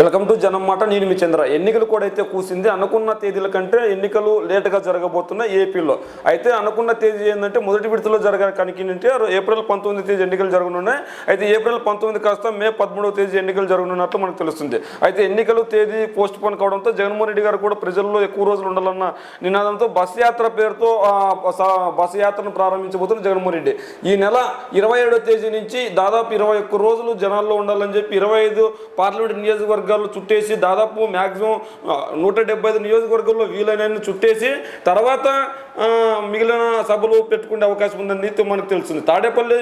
Welcome to జనం మాట. నేను మీ చంద్ర. ఎన్నికలు కూడా అయితే కూసింది. అనుకున్న తేదీల కంటే ఎన్నికలు లేటుగా జరగబోతున్నాయి ఏపీలో. అయితే అనుకున్న తేదీ ఏంటంటే మొదటి విడతలో జరగడానికి ఏప్రిల్ 19 తేదీ ఎన్నికలు జరగనున్నాయి. అయితే ఏప్రిల్ 19 కాస్త మే 13వ తేదీ ఎన్నికలు జరగనున్నట్లు మనకు తెలుస్తుంది. అయితే ఎన్నికలు తేదీ పోస్ట్ పోన్ కావడంతో జగన్మోహన్ రెడ్డి గారు కూడా ప్రజల్లో ఎక్కువ రోజులు ఉండాలన్న నినాదంతో బస్ యాత్ర పేరుతో బస్ యాత్రను ప్రారంభించబోతున్న జగన్మోహన్ రెడ్డి ఈ నెల 27వ తేదీ నుంచి దాదాపు 21 రోజులు జనాల్లో ఉండాలని చెప్పి 25 పార్లమెంట్ నియోజకవర్గాలు చుట్టేసి దాదాపు మ్యాక్సిమం 175 నియోజకవర్గాల్లో వీలైన చుట్టేసి తర్వాత మిగిలిన సభలు పెట్టుకునే అవకాశం ఉందని మనకు తెలుస్తుంది. తాడేపల్లి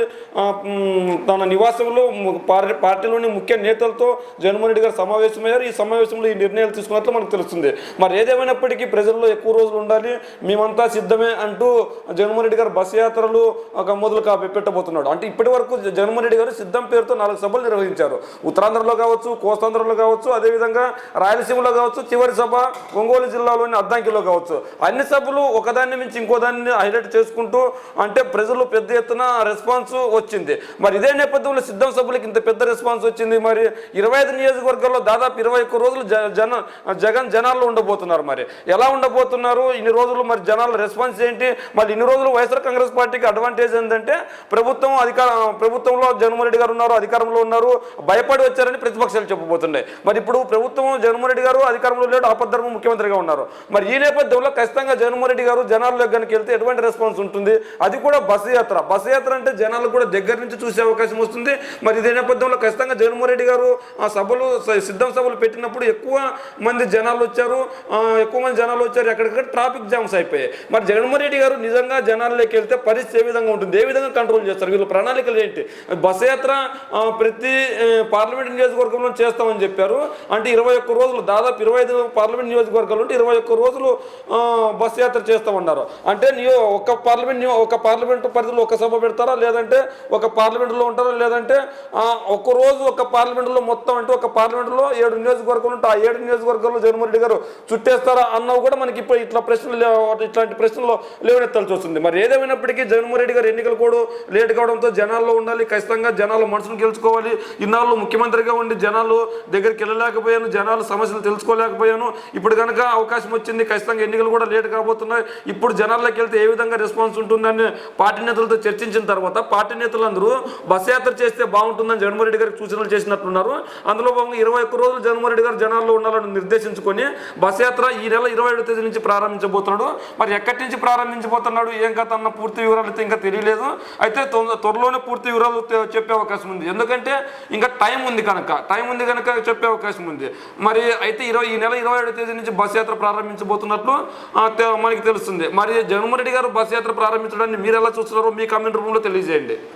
తన నివాసంలో పార్టీలోని ముఖ్య నేతలతో జగన్మోహన్ రెడ్డి గారు సమావేశమయ్యారు. ఈ సమావేశంలో ఈ నిర్ణయాలు తీసుకున్నట్లు మనకు తెలుస్తుంది. మరి ఏదేమైనప్పటికీ ప్రజల్లో ఎక్కువ రోజులు ఉండాలి, మేమంతా సిద్ధమే అంటూ జగన్మోహన్ రెడ్డి గారు బస్ యాత్రలు మొదలు పెట్టబోతున్నాడు. అంటే ఇప్పటి వరకు జగన్మోహన్ రెడ్డి గారు సిద్ధం పేరుతో 4 సభలు నిర్వహించారు. ఉత్తరాంధ్రలో కావచ్చు, కోస్తాంధ్రలో కావచ్చు, అదేవిధంగా రాయలసీమలో కావచ్చు, చివరి సభ ఒంగోలు జిల్లాలోని అద్దంకిలో కావచ్చు. అన్ని సభలు ఒకదాన్ని మించి ఇంకో దాన్ని హైలైట్ చేసుకుంటూ అంటే ప్రజలు పెద్ద ఎత్తున రెస్పాన్స్ వచ్చింది. మరి ఇదే నేపథ్యంలో సిద్ధం సభలకు ఇంత పెద్ద రెస్పాన్స్ వచ్చింది. మరి 25 నియోజకవర్గాల్లో దాదాపు 21 రోజులు జగన్ జనాల్లో ఉండబోతున్నారు. మరి ఎలా ఉండబోతున్నారు ఇన్ని రోజులు? మరి జనాల రెస్పాన్స్ ఏంటి? మరి ఇన్ని రోజులు వైఎస్ఆర్ కాంగ్రెస్ పార్టీకి అడ్వాంటేజ్ ఏంటంటే ప్రభుత్వంలో జగన్మోహన్ రెడ్డి గారు ఉన్నారు, అధికారంలో ఉన్నారు, భయపడి వచ్చారని ప్రతిపక్షాలు చెప్పబోతున్నాయి. మరి ఇప్పుడు ప్రభుత్వం జగన్మోహన్ రెడ్డి గారు అధికారంలో లేడు, ఆపద్ధర్మ ముఖ్యమంత్రిగా ఉన్నారు. మరి ఈ నేపథ్యంలో ఖచ్చితంగా జగన్మోహన్ రెడ్డి గారు జనాల్లో కనుక వెళ్తే ఎటువంటి రెస్పాన్స్ ఉంటుంది? అది కూడా బస్సు యాత్ర. బస్సు యాత్ర అంటే జనాలు కూడా దగ్గర నుంచి చూసే అవకాశం వస్తుంది. మరి ఇదే నేపథ్యంలో ఖచ్చితంగా జగన్మోహన్ రెడ్డి గారు ఆ సభలు సిద్ధం సభలు పెట్టినప్పుడు ఎక్కువ మంది జనాలు వచ్చారు. ఎక్కడికక్కడ ట్రాఫిక్ జామ్స్ అయిపోయాయి. మరి జగన్మోహన్ రెడ్డి గారు నిజంగా జనాల్లోకి వెళ్తే పరిస్థితి ఏ విధంగా ఉంటుంది? ఏ విధంగా కంట్రోల్ చేస్తారు? వీళ్ళ ప్రణాళికలు ఏంటి? బస్సు యాత్ర ప్రతి పార్లమెంట్ నియోజకవర్గంలో చేస్తామని చెప్పారు. అంటే 21 రోజులు దాదాపు 25 పార్లమెంట్ నియోజకవర్గాలు ఉంటే 21 రోజులు బస్ యాత్ర చేస్తామన్నారు. అంటే ఒక పార్లమెంట్ పరిధిలో ఒక సభ పెడతారా, లేదంటే ఒక పార్లమెంట్లో ఉంటారా, లేదంటే ఒక రోజు ఒక పార్లమెంట్లో మొత్తం అంటే ఒక పార్లమెంట్లో 7 నియోజకవర్గాలు ఉంటే ఆ 7 నియోజకవర్గాల్లో జగన్మోహన్ రెడ్డి గారు చుట్టేస్తారా అన్నవి కూడా మనకి ఇప్పుడు ఇట్లాంటి ప్రశ్నలు లేవనెత్తాల్సి వస్తుంది. మరి ఏదేమైనప్పటికీ జగన్మోహన్ రెడ్డి గారు ఎన్నికలు కూడా లేట్ కావడంతో జనాల్లో ఉండాలి, ఖచ్చితంగా జనాల మనసును గెలుచుకోవాలి. ఇన్నాళ్ళు ముఖ్యమంత్రిగా ఉండి జనాలు దగ్గరికి వెళ్ళలేకపోయాను, జనాలు సమస్యలు తెలుసుకోలేకపోయాను. ఇప్పుడు కనుక అవకాశం వచ్చింది, ఖచ్చితంగా ఎన్నికలు కూడా లేట్ కాబోతున్నాయి. ఇప్పుడు జనాల్లోకి వెళ్తే ఏ విధంగా రెస్పాన్స్ ఉంటుందని పార్టీ నేతలతో చర్చించిన తర్వాత పార్టీ నేతలందరూ బస్ యాత్ర చేస్తే బాగుంటుందని జగన్మోహన్ రెడ్డి గారికి సూచనలు చేసినట్లున్నారు. అందులో భాగంగా 21 రోజులు జగన్మోహన్ రెడ్డి గారు జనాల్లో ఉండాలని నిర్దేశించుకొని బస్ యాత్ర ఈ నెల 27వ తేదీ నుంచి ప్రారంభించబోతున్నాడు. మరి ఎక్కడి నుంచి ప్రారంభించబోతున్నాడు, ఏం కథ అన్న పూర్తి వివరాలు అయితే ఇంకా తెలియలేదు. అయితే త్వరలోనే పూర్తి వివరాలు చెప్పే అవకాశం ఉంది. ఎందుకంటే ఇంకా టైం ఉంది కనుక చెప్పే అవకాశం ఉంది. మరి అయితే ఈ నెల 27వ తేదీ నుంచి బస్ యాత్ర ప్రారంభించబోతున్నట్లు మనకి తెలుస్తుంది. మరి జగన్మోహన్ రెడ్డి గారు బస్ యాత్ర ప్రారంభించడాన్ని మీరు ఎలా చూస్తున్నారో మీ కామెంట్ రూపంలో తెలియజేయండి.